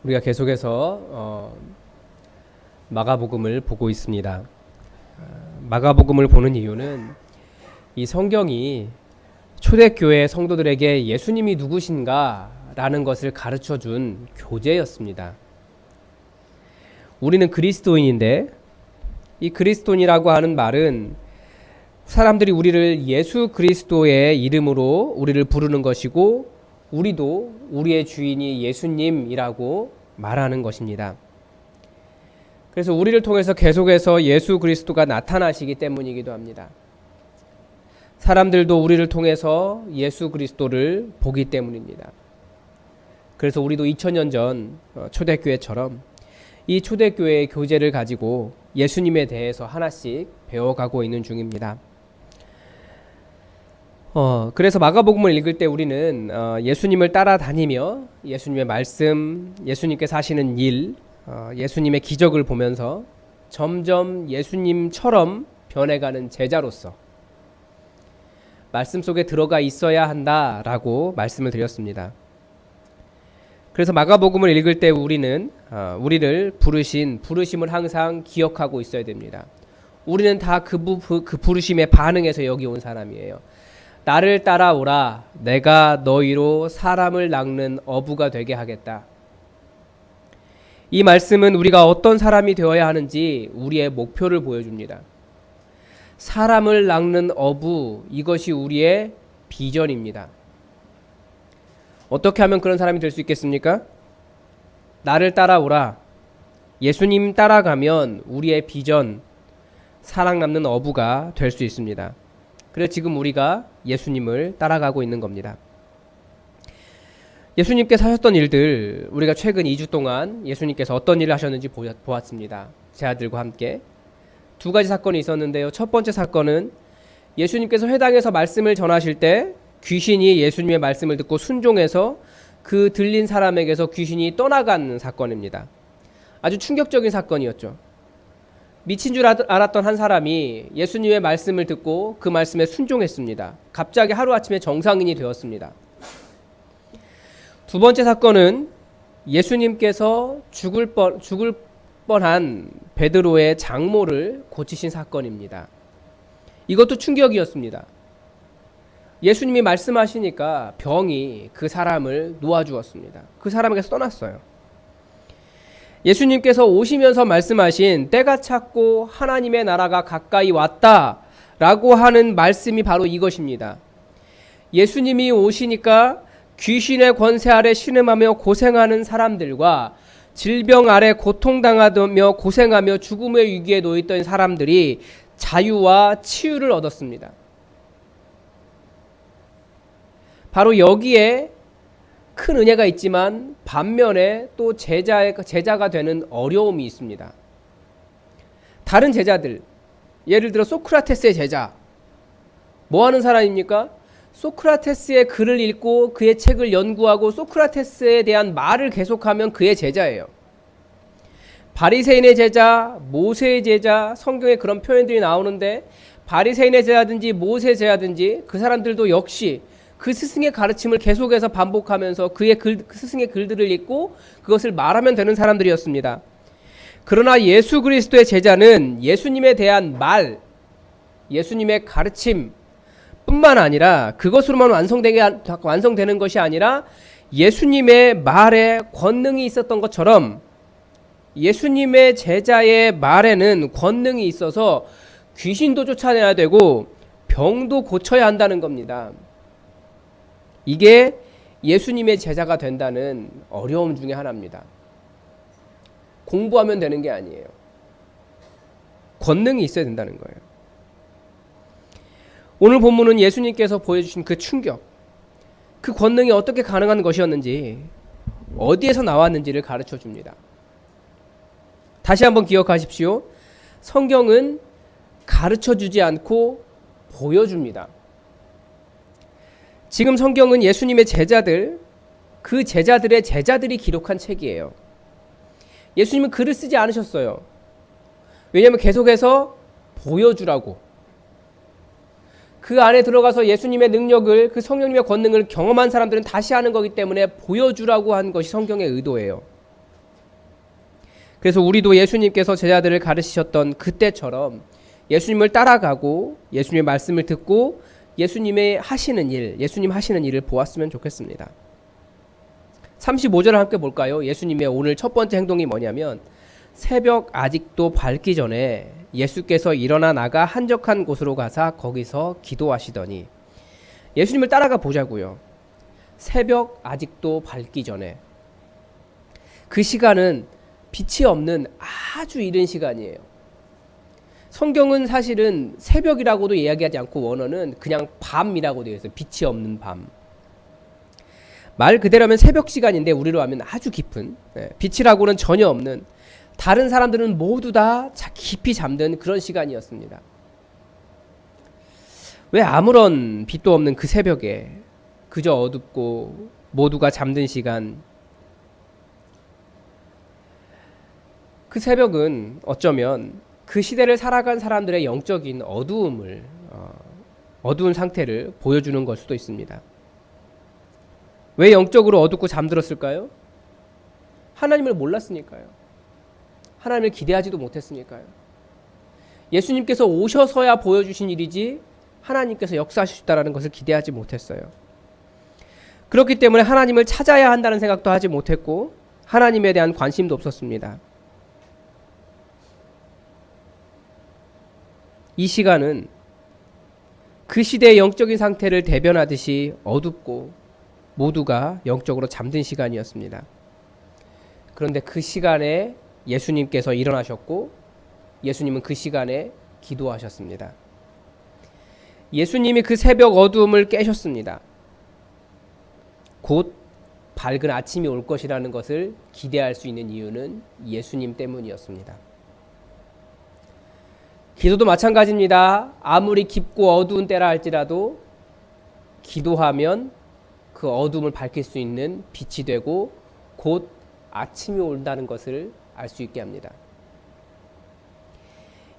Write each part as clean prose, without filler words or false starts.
우리가 계속해서 마가복음을 보고 있습니다. 마가복음을 보는 이유는 이 성경이 초대교회 성도들에게 예수님이 누구신가라는 것을 가르쳐준 교재였습니다. 우리는 그리스도인인데 이 그리스도인이라고 하는 말은 사람들이 우리를 예수 그리스도의 이름으로 우리를 부르는 것이고 우리도 우리의 주인이 예수님이라고 말하는 것입니다. 그래서 우리를 통해서 계속해서 예수 그리스도가 나타나시기 때문이기도 합니다. 사람들도 우리를 통해서 예수 그리스도를 보기 때문입니다. 그래서 우리도 2000년 전 초대교회처럼 이 초대교회의 교재를 가지고 예수님에 대해서 하나씩 배워가고 있는 중입니다. 그래서 마가복음을 읽을 때 우리는 예수님을 따라다니며 예수님의 말씀, 예수님께서 하시는 일, 예수님의 기적을 보면서 점점 예수님처럼 변해가는 제자로서 말씀 속에 들어가 있어야 한다라고 말씀을 드렸습니다. 그래서 마가복음을 읽을 때 우리는 우리를 부르심을 항상 기억하고 있어야 됩니다. 우리는 다 그 부르심에 반응해서 여기 온 사람이에요. 나를 따라오라. 내가 너희로 사람을 낚는 어부가 되게 하겠다. 이 말씀은 우리가 어떤 사람이 되어야 하는지 우리의 목표를 보여줍니다. 사람을 낚는 어부, 이것이 우리의 비전입니다. 어떻게 하면 그런 사람이 될 수 있겠습니까? 나를 따라오라. 예수님 따라가면 우리의 비전, 사랑 낚는 어부가 될 수 있습니다. 그래서 지금 우리가 예수님을 따라가고 있는 겁니다. 예수님께서 하셨던 일들, 우리가 최근 2주 동안 예수님께서 어떤 일을 하셨는지 보았습니다. 제 아들과 함께. 두 가지 사건이 있었는데요. 첫 번째 사건은 예수님께서 회당에서 말씀을 전하실 때 귀신이 예수님의 말씀을 듣고 순종해서 그 들린 사람에게서 귀신이 떠나간 사건입니다. 아주 충격적인 사건이었죠. 미친 줄 알았던 한 사람이 예수님의 말씀을 듣고 그 말씀에 순종했습니다. 갑자기 하루아침에 정상인이 되었습니다. 두 번째 사건은 예수님께서 죽을 뻔한 베드로의 장모를 고치신 사건입니다. 이것도 충격이었습니다. 예수님이 말씀하시니까 병이 그 사람을 놓아주었습니다. 그 사람에게서 떠났어요. 예수님께서 오시면서 말씀하신 때가 찼고 하나님의 나라가 가까이 왔다라고 하는 말씀이 바로 이것입니다. 예수님이 오시니까 귀신의 권세 아래 신음하며 고생하는 사람들과 질병 아래 고통당하며 고생하며 죽음의 위기에 놓여있던 사람들이 자유와 치유를 얻었습니다. 바로 여기에 큰 은혜가 있지만 반면에 또 제자가 되는 어려움이 있습니다. 다른 제자들, 예를 들어 소크라테스의 제자, 뭐 하는 사람입니까? 소크라테스의 글을 읽고 그의 책을 연구하고 소크라테스에 대한 말을 계속하면 그의 제자예요. 바리새인의 제자, 모세의 제자, 성경에 그런 표현들이 나오는데 바리새인의 제자든지 모세의 제자든지 그 사람들도 역시 그 스승의 가르침을 계속해서 반복하면서 그 스승의 글들을 읽고 그것을 말하면 되는 사람들이었습니다. 그러나 예수 그리스도의 제자는 예수님에 대한 말, 예수님의 가르침 뿐만 아니라 그것으로만 완성되는 것이 아니라 예수님의 말에 권능이 있었던 것처럼 예수님의 제자의 말에는 권능이 있어서 귀신도 쫓아내야 되고 병도 고쳐야 한다는 겁니다. 이게 예수님의 제자가 된다는 어려움 중에 하나입니다. 공부하면 되는 게 아니에요. 권능이 있어야 된다는 거예요. 오늘 본문은 예수님께서 보여주신 그 충격, 그 권능이 어떻게 가능한 것이었는지, 어디에서 나왔는지를 가르쳐 줍니다. 다시 한번 기억하십시오. 성경은 가르쳐 주지 않고 보여줍니다. 지금 성경은 예수님의 제자들, 그 제자들의 제자들이 기록한 책이에요. 예수님은 글을 쓰지 않으셨어요. 왜냐하면 계속해서 보여주라고. 그 안에 들어가서 예수님의 능력을, 그 성령님의 권능을 경험한 사람들은 다시 하는 거기 때문에 보여주라고 한 것이 성경의 의도예요. 그래서 우리도 예수님께서 제자들을 가르치셨던 그때처럼 예수님을 따라가고 예수님의 말씀을 듣고 예수님 하시는 일을 보았으면 좋겠습니다. 35절을 함께 볼까요? 예수님의 오늘 첫 번째 행동이 뭐냐면 새벽 아직도 밝기 전에 예수께서 일어나 나가 한적한 곳으로 가사 거기서 기도하시더니. 예수님을 따라가 보자고요. 새벽 아직도 밝기 전에. 그 시간은 빛이 없는 아주 이른 시간이에요. 성경은 사실은 새벽이라고도 이야기하지 않고 원어는 그냥 밤이라고 되어 있어요. 빛이 없는 밤. 말 그대로 하면 새벽 시간인데 우리로 하면 아주 깊은, 빛이라고는 전혀 없는, 다른 사람들은 모두 다 깊이 잠든 그런 시간이었습니다. 왜 아무런 빛도 없는 그 새벽에 그저 어둡고 모두가 잠든 시간, 그 새벽은 어쩌면 그 시대를 살아간 사람들의 영적인 어두운 상태를 보여주는 걸 수도 있습니다. 왜 영적으로 어둡고 잠들었을까요? 하나님을 몰랐으니까요. 하나님을 기대하지도 못했으니까요. 예수님께서 오셔서야 보여주신 일이지 하나님께서 역사하실 수 있다는 것을 기대하지 못했어요. 그렇기 때문에 하나님을 찾아야 한다는 생각도 하지 못했고 하나님에 대한 관심도 없었습니다. 이 시간은 그 시대의 영적인 상태를 대변하듯이 어둡고 모두가 영적으로 잠든 시간이었습니다. 그런데 그 시간에 예수님께서 일어나셨고 예수님은 그 시간에 기도하셨습니다. 예수님이 그 새벽 어두움을 깨셨습니다. 곧 밝은 아침이 올 것이라는 것을 기대할 수 있는 이유는 예수님 때문이었습니다. 기도도 마찬가지입니다. 아무리 깊고 어두운 때라 할지라도 기도하면 그 어둠을 밝힐 수 있는 빛이 되고 곧 아침이 온다는 것을 알 수 있게 합니다.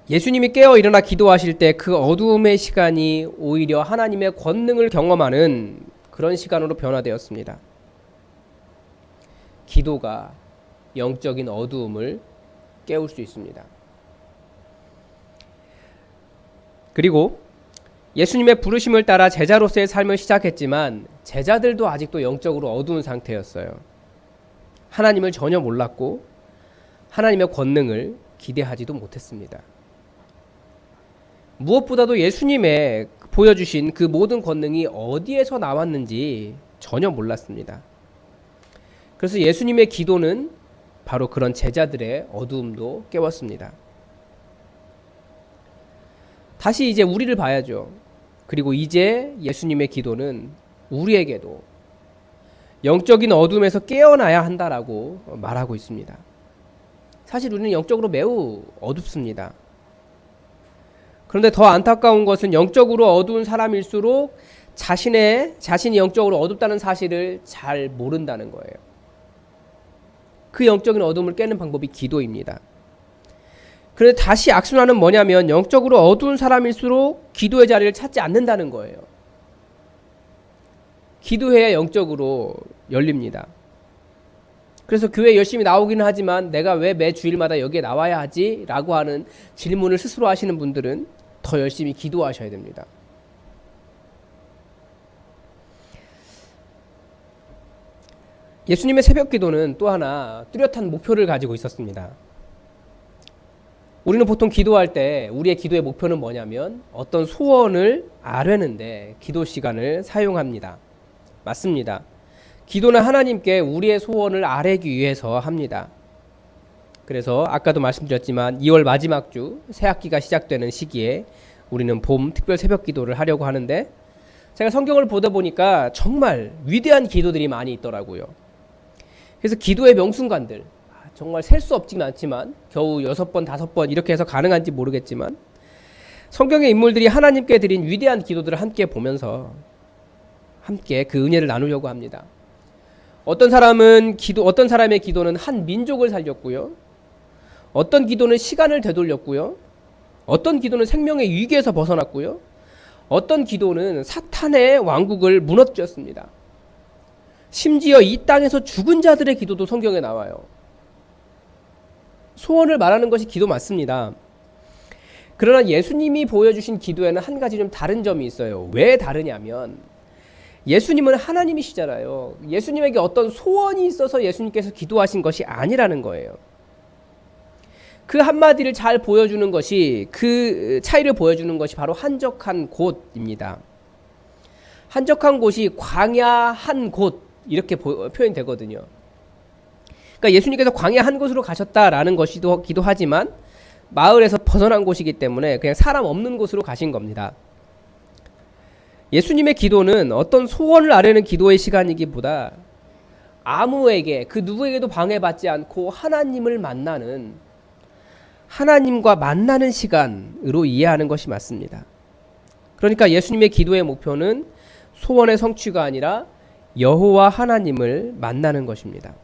예수님이 깨어 일어나 기도하실 때 그 어두움의 시간이 오히려 하나님의 권능을 경험하는 그런 시간으로 변화되었습니다. 기도가 영적인 어두움을 깨울 수 있습니다. 그리고 예수님의 부르심을 따라 제자로서의 삶을 시작했지만 제자들도 아직도 영적으로 어두운 상태였어요. 하나님을 전혀 몰랐고 하나님의 권능을 기대하지도 못했습니다. 무엇보다도 예수님의 보여주신 그 모든 권능이 어디에서 나왔는지 전혀 몰랐습니다. 그래서 예수님의 기도는 바로 그런 제자들의 어두움도 깨웠습니다. 다시 이제 우리를 봐야죠. 그리고 이제 예수님의 기도는 우리에게도 영적인 어둠에서 깨어나야 한다라고 말하고 있습니다. 사실 우리는 영적으로 매우 어둡습니다. 그런데 더 안타까운 것은 영적으로 어두운 사람일수록 자신이 영적으로 어둡다는 사실을 잘 모른다는 거예요. 그 영적인 어둠을 깨는 방법이 기도입니다. 그런데 다시 악순환은 뭐냐면 영적으로 어두운 사람일수록 기도의 자리를 찾지 않는다는 거예요. 기도해야 영적으로 열립니다. 그래서 교회에 열심히 나오기는 하지만 내가 왜 매 주일마다 여기에 나와야 하지? 라고 하는 질문을 스스로 하시는 분들은 더 열심히 기도하셔야 됩니다. 예수님의 새벽 기도는 또 하나 뚜렷한 목표를 가지고 있었습니다. 우리는 보통 기도할 때 우리의 기도의 목표는 뭐냐면 어떤 소원을 아뢰는데 기도 시간을 사용합니다. 맞습니다. 기도는 하나님께 우리의 소원을 아뢰기 위해서 합니다. 그래서 아까도 말씀드렸지만 2월 마지막 주 새학기가 시작되는 시기에 우리는 봄 특별 새벽 기도를 하려고 하는데 제가 성경을 보다 보니까 정말 위대한 기도들이 많이 있더라고요. 그래서 기도의 명순간들 정말 셀 수 없지는 않지만 겨우 6번, 5번 이렇게 해서 가능한지 모르겠지만 성경의 인물들이 하나님께 드린 위대한 기도들을 함께 보면서 함께 그 은혜를 나누려고 합니다. 어떤 사람의 기도는 한 민족을 살렸고요. 어떤 기도는 시간을 되돌렸고요. 어떤 기도는 생명의 위기에서 벗어났고요. 어떤 기도는 사탄의 왕국을 무너뜨렸습니다. 심지어 이 땅에서 죽은 자들의 기도도 성경에 나와요. 소원을 말하는 것이 기도 맞습니다. 그러나 예수님이 보여주신 기도에는 한 가지 좀 다른 점이 있어요. 왜 다르냐면 예수님은 하나님이시잖아요. 예수님에게 어떤 소원이 있어서 예수님께서 기도하신 것이 아니라는 거예요. 그 한마디를 잘 보여주는 것이, 그 차이를 보여주는 것이 바로 한적한 곳입니다. 한적한 곳이 광야 한 곳 이렇게 표현되거든요. 그러니까 예수님께서 광야 한 곳으로 가셨다라는 것이기도 하지만 마을에서 벗어난 곳이기 때문에 그냥 사람 없는 곳으로 가신 겁니다. 예수님의 기도는 어떤 소원을 아뢰는 기도의 시간이기보다 아무에게, 그 누구에게도 방해받지 않고 하나님을 만나는, 하나님과 만나는 시간으로 이해하는 것이 맞습니다. 그러니까 예수님의 기도의 목표는 소원의 성취가 아니라 여호와 하나님을 만나는 것입니다.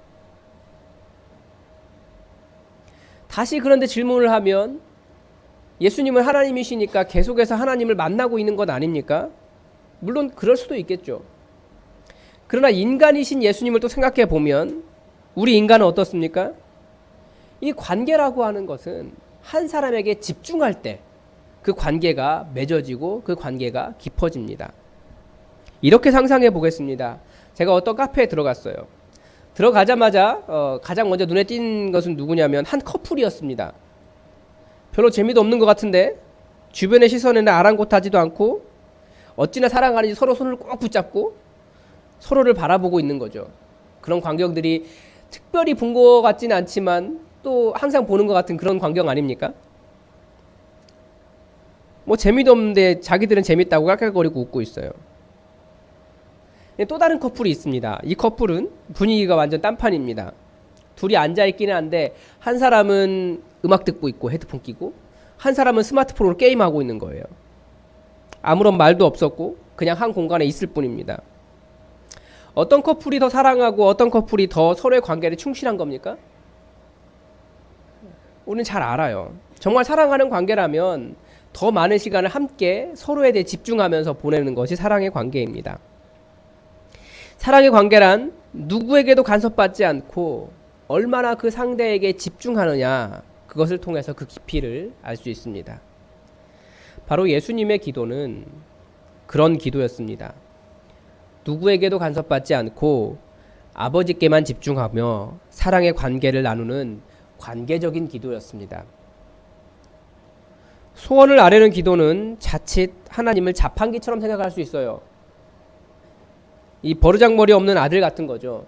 다시 그런데 질문을 하면 예수님은 하나님이시니까 계속해서 하나님을 만나고 있는 것 아닙니까? 물론 그럴 수도 있겠죠. 그러나 인간이신 예수님을 또 생각해 보면 우리 인간은 어떻습니까? 이 관계라고 하는 것은 한 사람에게 집중할 때 그 관계가 맺어지고 그 관계가 깊어집니다. 이렇게 상상해 보겠습니다. 제가 어떤 카페에 들어갔어요. 들어가자마자 가장 먼저 눈에 띈 것은 누구냐면 한 커플이었습니다. 별로 재미도 없는 것 같은데 주변의 시선에는 아랑곳하지도 않고 어찌나 사랑하는지 서로 손을 꼭 붙잡고 서로를 바라보고 있는 거죠. 그런 광경들이 특별히 본 것 같지는 않지만 또 항상 보는 것 같은 그런 광경 아닙니까? 뭐 재미도 없는데 자기들은 재밌다고 깔깔거리고 웃고 있어요. 또 다른 커플이 있습니다. 이 커플은 분위기가 완전 딴판입니다. 둘이 앉아있기는 한데 한 사람은 음악 듣고 있고 헤드폰 끼고 한 사람은 스마트폰으로 게임하고 있는 거예요. 아무런 말도 없었고 그냥 한 공간에 있을 뿐입니다. 어떤 커플이 더 사랑하고 어떤 커플이 더 서로의 관계를 충실한 겁니까? 우리는 잘 알아요. 정말 사랑하는 관계라면 더 많은 시간을 함께 서로에 대해 집중하면서 보내는 것이 사랑의 관계입니다. 사랑의 관계란 누구에게도 간섭받지 않고 얼마나 그 상대에게 집중하느냐, 그것을 통해서 그 깊이를 알 수 있습니다. 바로 예수님의 기도는 그런 기도였습니다. 누구에게도 간섭받지 않고 아버지께만 집중하며 사랑의 관계를 나누는 관계적인 기도였습니다. 소원을 아뢰는 기도는 자칫 하나님을 자판기처럼 생각할 수 있어요. 이 버르장머리 없는 아들 같은 거죠.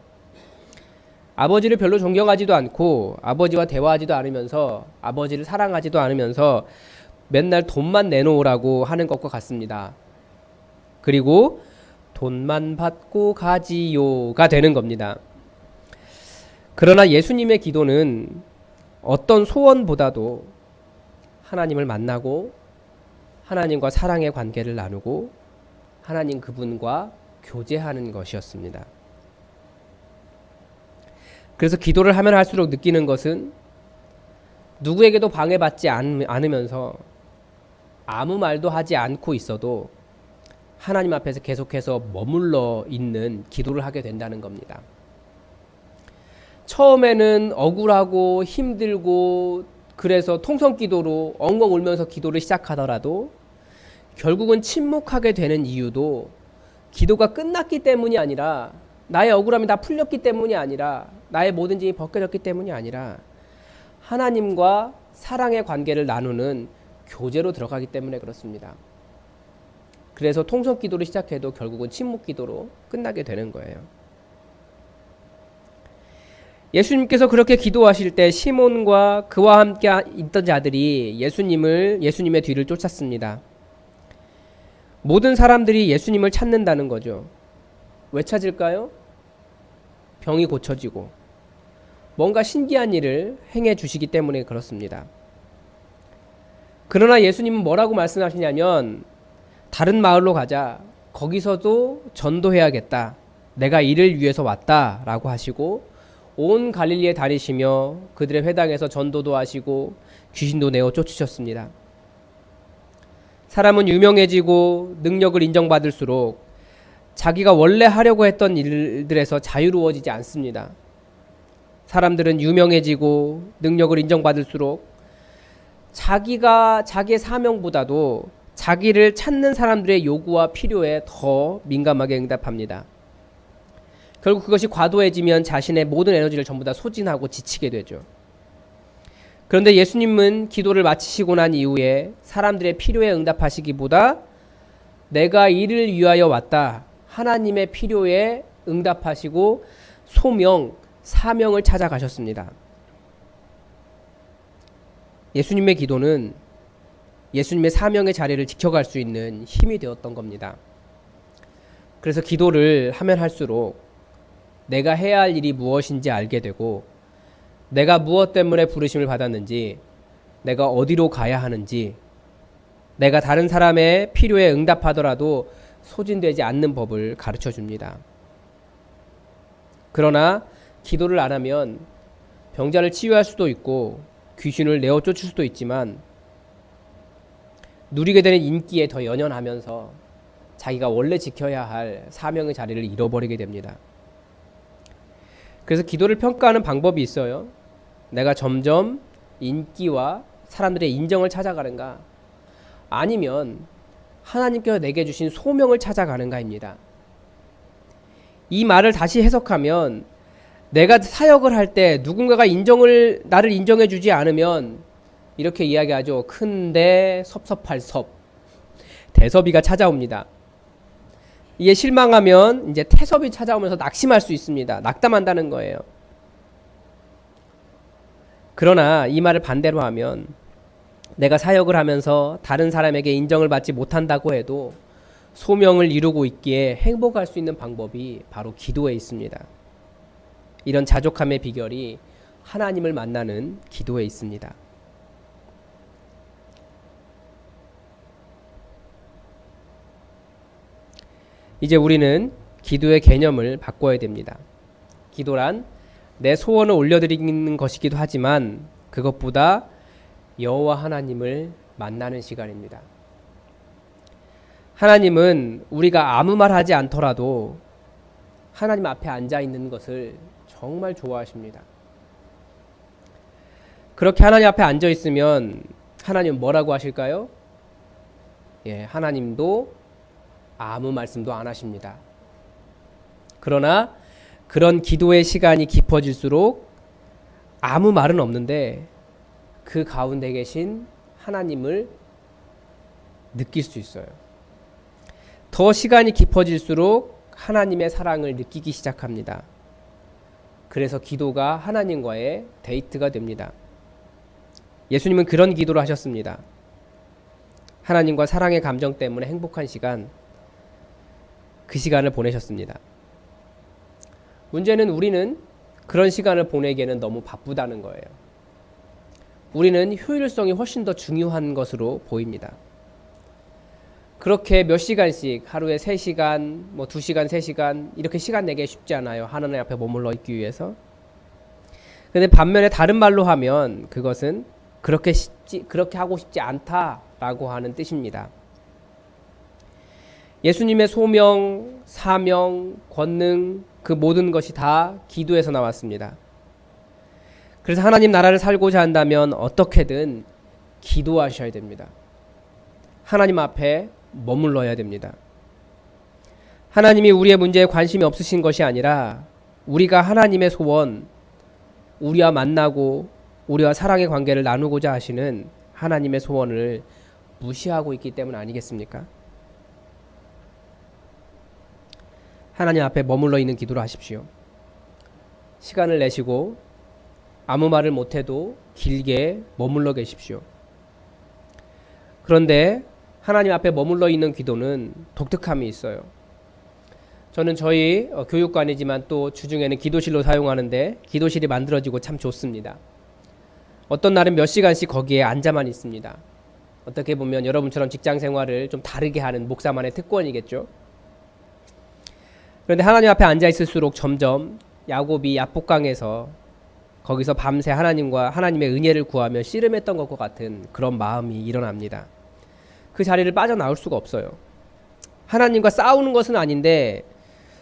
아버지를 별로 존경하지도 않고 아버지와 대화하지도 않으면서 아버지를 사랑하지도 않으면서 맨날 돈만 내놓으라고 하는 것과 같습니다. 그리고 돈만 받고 가지요가 되는 겁니다. 그러나 예수님의 기도는 어떤 소원보다도 하나님을 만나고 하나님과 사랑의 관계를 나누고 하나님 그분과 교제하는 것이었습니다. 그래서 기도를 하면 할수록 느끼는 것은 누구에게도 방해받지 않으면서 아무 말도 하지 않고 있어도 하나님 앞에서 계속해서 머물러 있는 기도를 하게 된다는 겁니다. 처음에는 억울하고 힘들고 그래서 통성기도로 엉엉 울면서 기도를 시작하더라도 결국은 침묵하게 되는 이유도 기도가 끝났기 때문이 아니라, 나의 억울함이 다 풀렸기 때문이 아니라, 나의 모든 짐이 벗겨졌기 때문이 아니라 하나님과 사랑의 관계를 나누는 교제로 들어가기 때문에 그렇습니다. 그래서 통성기도를 시작해도 결국은 침묵기도로 끝나게 되는 거예요. 예수님께서 그렇게 기도하실 때 시몬과 그와 함께 있던 자들이 예수님의 뒤를 쫓았습니다. 모든 사람들이 예수님을 찾는다는 거죠. 왜 찾을까요? 병이 고쳐지고 뭔가 신기한 일을 행해 주시기 때문에 그렇습니다. 그러나 예수님은 뭐라고 말씀하시냐면 다른 마을로 가자. 거기서도 전도해야겠다. 내가 이를 위해서 왔다라고 하시고 온 갈릴리에 다니시며 그들의 회당에서 전도도 하시고 귀신도 내어 쫓으셨습니다. 사람은 유명해지고 능력을 인정받을수록 자기가 원래 하려고 했던 일들에서 자유로워지지 않습니다. 사람들은 유명해지고 능력을 인정받을수록 자기의 사명보다도 자기를 찾는 사람들의 요구와 필요에 더 민감하게 응답합니다. 결국 그것이 과도해지면 자신의 모든 에너지를 전부 다 소진하고 지치게 되죠. 그런데 예수님은 기도를 마치시고 난 이후에 사람들의 필요에 응답하시기보다 내가 이를 위하여 왔다, 하나님의 필요에 응답하시고 소명, 사명을 찾아가셨습니다. 예수님의 기도는 예수님의 사명의 자리를 지켜갈 수 있는 힘이 되었던 겁니다. 그래서 기도를 하면 할수록 내가 해야 할 일이 무엇인지 알게 되고, 내가 무엇 때문에 부르심을 받았는지, 내가 어디로 가야 하는지, 내가 다른 사람의 필요에 응답하더라도 소진되지 않는 법을 가르쳐 줍니다. 그러나 기도를 안 하면 병자를 치유할 수도 있고 귀신을 내어 쫓을 수도 있지만 누리게 되는 인기에 더 연연하면서 자기가 원래 지켜야 할 사명의 자리를 잃어버리게 됩니다. 그래서 기도를 평가하는 방법이 있어요. 내가 점점 인기와 사람들의 인정을 찾아가는가, 아니면 하나님께서 내게 주신 소명을 찾아가는가입니다. 이 말을 다시 해석하면, 내가 사역을 할 때 누군가가 나를 인정해 주지 않으면 이렇게 이야기하죠. 큰데 섭섭할 섭, 대섭이가 찾아옵니다. 이에 실망하면 이제 태섭이 찾아오면서 낙심할 수 있습니다. 낙담한다는 거예요. 그러나 이 말을 반대로 하면, 내가 사역을 하면서 다른 사람에게 인정을 받지 못한다고 해도 소명을 이루고 있기에 행복할 수 있는 방법이 바로 기도에 있습니다. 이런 자족함의 비결이 하나님을 만나는 기도에 있습니다. 이제 우리는 기도의 개념을 바꿔야 됩니다. 기도란 내 소원을 올려드리는 것이기도 하지만 그것보다 여호와 하나님을 만나는 시간입니다. 하나님은 우리가 아무 말 하지 않더라도 하나님 앞에 앉아 있는 것을 정말 좋아하십니다. 그렇게 하나님 앞에 앉아 있으면 하나님은 뭐라고 하실까요? 하나님도 아무 말씀도 안 하십니다. 그러나 그런 기도의 시간이 깊어질수록 아무 말은 없는데 그 가운데 계신 하나님을 느낄 수 있어요. 더 시간이 깊어질수록 하나님의 사랑을 느끼기 시작합니다. 그래서 기도가 하나님과의 데이트가 됩니다. 예수님은 그런 기도를 하셨습니다. 하나님과 사랑의 감정 때문에 행복한 시간, 그 시간을 보내셨습니다. 문제는 우리는 그런 시간을 보내기에는 너무 바쁘다는 거예요. 우리는 효율성이 훨씬 더 중요한 것으로 보입니다. 그렇게 몇 시간씩, 하루에 3시간, 2시간, 3시간 이렇게 시간 내기 쉽지 않아요. 하나님 앞에 머물러 있기 위해서. 근데 반면에 다른 말로 하면 그것은 그렇게 하고 싶지 않다라고 하는 뜻입니다. 예수님의 소명, 사명, 권능, 그 모든 것이 다 기도에서 나왔습니다. 그래서 하나님 나라를 살고자 한다면 어떻게든 기도하셔야 됩니다. 하나님 앞에 머물러야 됩니다. 하나님이 우리의 문제에 관심이 없으신 것이 아니라 우리가 하나님의 소원, 우리와 만나고 우리와 사랑의 관계를 나누고자 하시는 하나님의 소원을 무시하고 있기 때문 아니겠습니까? 하나님 앞에 머물러 있는 기도를 하십시오. 시간을 내시고 아무 말을 못해도 길게 머물러 계십시오. 그런데 하나님 앞에 머물러 있는 기도는 독특함이 있어요. 저는 저희 교육관이지만 또 주중에는 기도실로 사용하는데 기도실이 만들어지고 참 좋습니다. 어떤 날은 몇 시간씩 거기에 앉아만 있습니다. 어떻게 보면 여러분처럼 직장 생활을 좀 다르게 하는 목사만의 특권이겠죠. 그런데 하나님 앞에 앉아 있을수록 점점 야곱이 야복강에서 거기서 밤새 하나님과 하나님의 은혜를 구하며 씨름했던 것과 같은 그런 마음이 일어납니다. 그 자리를 빠져나올 수가 없어요. 하나님과 싸우는 것은 아닌데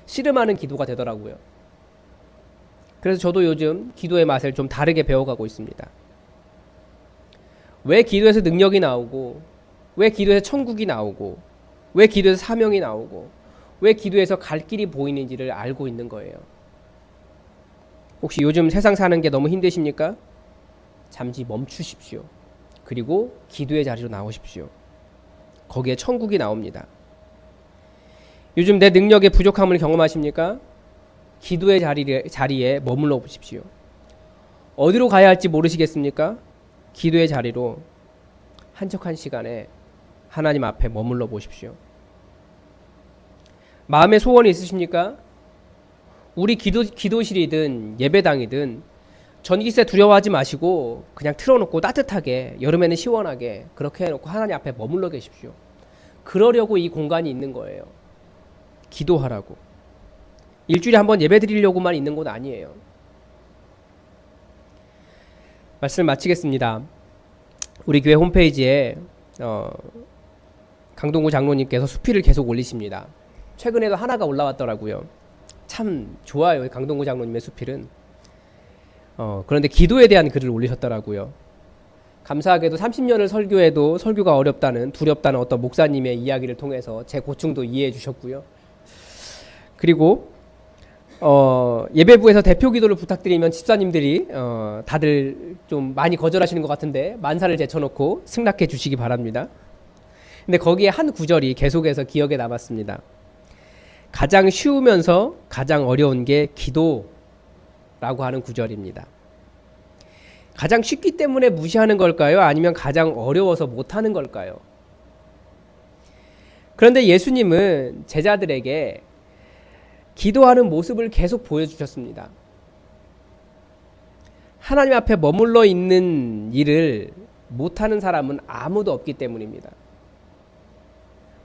씨름하는 기도가 되더라고요. 그래서 저도 요즘 기도의 맛을 좀 다르게 배워가고 있습니다. 왜 기도에서 능력이 나오고, 왜 기도에서 천국이 나오고, 왜 기도에서 사명이 나오고, 왜 기도에서 갈 길이 보이는지를 알고 있는 거예요. 혹시 요즘 세상 사는 게 너무 힘드십니까? 잠시 멈추십시오. 그리고 기도의 자리로 나오십시오. 거기에 천국이 나옵니다. 요즘 내 능력의 부족함을 경험하십니까? 기도의 자리에 머물러 보십시오. 어디로 가야 할지 모르시겠습니까? 기도의 자리로 한적한 시간에 하나님 앞에 머물러 보십시오. 마음의 소원이 있으십니까? 우리 기도실이든 예배당이든 전기세 두려워하지 마시고 그냥 틀어놓고 따뜻하게, 여름에는 시원하게 그렇게 해놓고 하나님 앞에 머물러 계십시오. 그러려고 이 공간이 있는 거예요. 기도하라고. 일주일에 한 번 예배 드리려고만 있는 곳 아니에요. 말씀을 마치겠습니다. 우리 교회 홈페이지에 강동구 장로님께서 수필을 계속 올리십니다. 최근에도 하나가 올라왔더라고요. 참 좋아요. 강동구 장로님의 수필은. 그런데 기도에 대한 글을 올리셨더라고요. 감사하게도 30년을 설교해도 설교가 어렵다는, 두렵다는 어떤 목사님의 이야기를 통해서 제 고충도 이해해 주셨고요. 그리고 예배부에서 대표 기도를 부탁드리면 집사님들이 다들 좀 많이 거절하시는 것 같은데 만사를 제쳐놓고 승낙해 주시기 바랍니다. 근데 거기에 한 구절이 계속해서 기억에 남았습니다. 가장 쉬우면서 가장 어려운 게 기도라고 하는 구절입니다. 가장 쉽기 때문에 무시하는 걸까요? 아니면 가장 어려워서 못하는 걸까요? 그런데 예수님은 제자들에게 기도하는 모습을 계속 보여주셨습니다. 하나님 앞에 머물러 있는 일을 못하는 사람은 아무도 없기 때문입니다.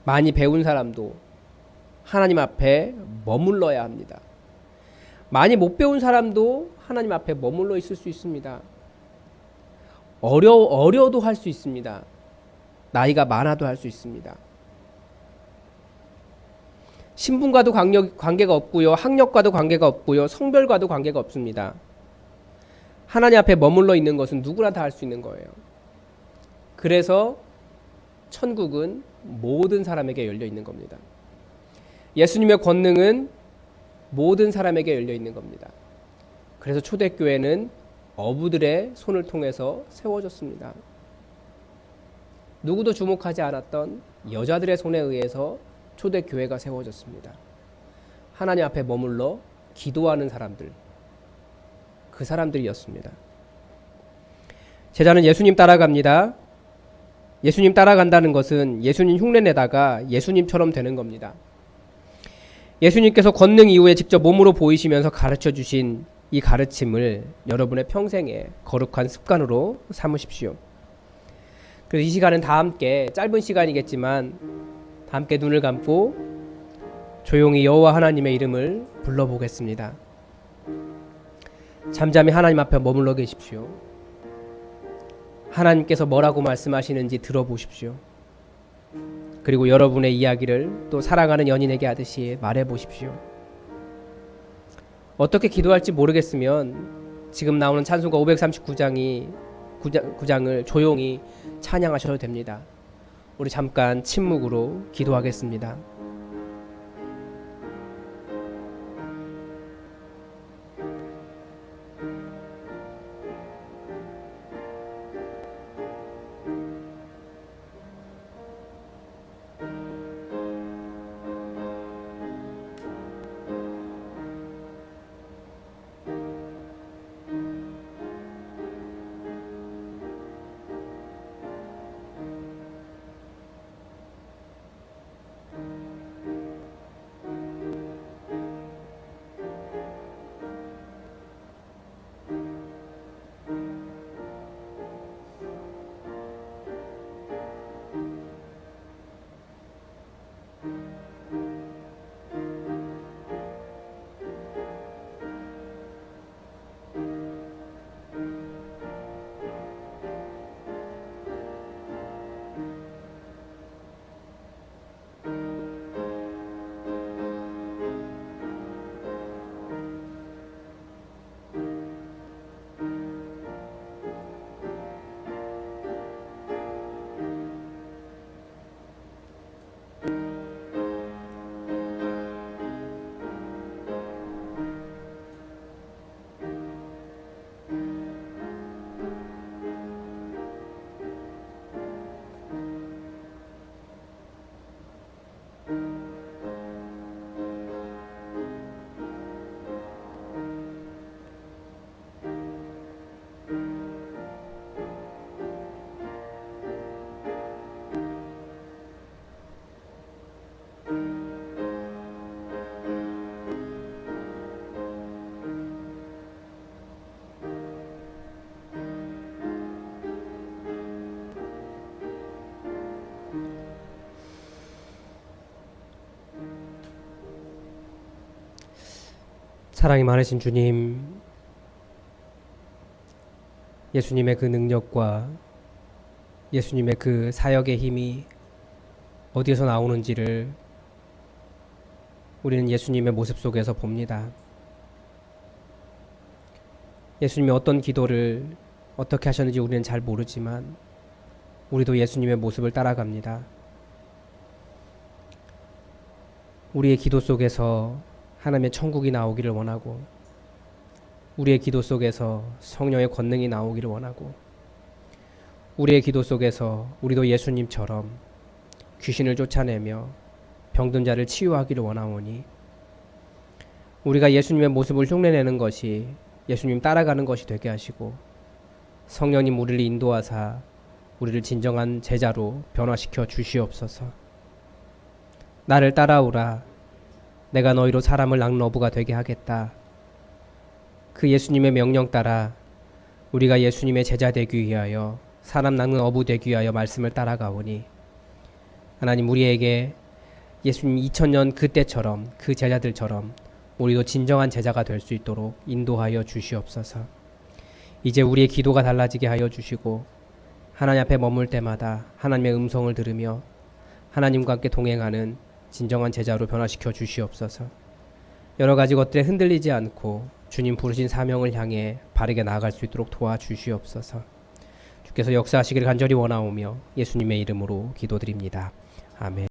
많이 배운 사람도 하나님 앞에 머물러야 합니다. 많이 못 배운 사람도 하나님 앞에 머물러 있을 수 있습니다. 어려도 할 수 있습니다. 나이가 많아도 할 수 있습니다. 신분과도 관계가 없고요. 학력과도 관계가 없고요. 성별과도 관계가 없습니다. 하나님 앞에 머물러 있는 것은 누구나 다 할 수 있는 거예요. 그래서 천국은 모든 사람에게 열려 있는 겁니다. 예수님의 권능은 모든 사람에게 열려 있는 겁니다. 그래서 초대교회는 어부들의 손을 통해서 세워졌습니다. 누구도 주목하지 않았던 여자들의 손에 의해서 초대교회가 세워졌습니다. 하나님 앞에 머물러 기도하는 사람들, 그 사람들이었습니다. 제자는 예수님 따라갑니다. 예수님 따라간다는 것은 예수님 흉내내다가 예수님처럼 되는 겁니다. 예수님께서 권능 이후에 직접 몸으로 보이시면서 가르쳐 주신 이 가르침을 여러분의 평생에 거룩한 습관으로 삼으십시오. 그래서 이 시간은 다 함께, 짧은 시간이겠지만 다 함께 눈을 감고 조용히 여호와 하나님의 이름을 불러보겠습니다. 잠잠히 하나님 앞에 머물러 계십시오. 하나님께서 뭐라고 말씀하시는지 들어보십시오. 그리고 여러분의 이야기를 또 사랑하는 연인에게 하듯이 말해보십시오. 어떻게 기도할지 모르겠으면 지금 나오는 찬송가 539장을 조용히 찬양하셔도 됩니다. 우리 잠깐 침묵으로 기도하겠습니다. 사랑이 많으신 주님, 예수님의 그 능력과 예수님의 그 사역의 힘이 어디에서 나오는지를 우리는 예수님의 모습 속에서 봅니다. 예수님이 어떤 기도를 어떻게 하셨는지 우리는 잘 모르지만 우리도 예수님의 모습을 따라갑니다. 우리의 기도 속에서 하나님의 천국이 나오기를 원하고, 우리의 기도 속에서 성령의 권능이 나오기를 원하고, 우리의 기도 속에서 우리도 예수님처럼 귀신을 쫓아내며 병든 자를 치유하기를 원하오니, 우리가 예수님의 모습을 흉내내는 것이 예수님 따라가는 것이 되게 하시고, 성령님 우리를 인도하사 우리를 진정한 제자로 변화시켜 주시옵소서. 나를 따라오라. 내가 너희로 사람을 낳는 어부가 되게 하겠다. 그 예수님의 명령 따라 우리가 예수님의 제자 되기 위하여, 사람 낳는 어부 되기 위하여 말씀을 따라가오니, 하나님 우리에게 예수님 2000년 그때처럼, 그 제자들처럼 우리도 진정한 제자가 될 수 있도록 인도하여 주시옵소서. 이제 우리의 기도가 달라지게 하여 주시고, 하나님 앞에 머물 때마다 하나님의 음성을 들으며 하나님과 함께 동행하는 진정한 제자로 변화시켜 주시옵소서. 여러 가지 것들에 흔들리지 않고 주님 부르신 사명을 향해 바르게 나아갈 수 있도록 도와주시옵소서. 주께서 역사하시기를 간절히 원하오며 예수님의 이름으로 기도드립니다. 아멘.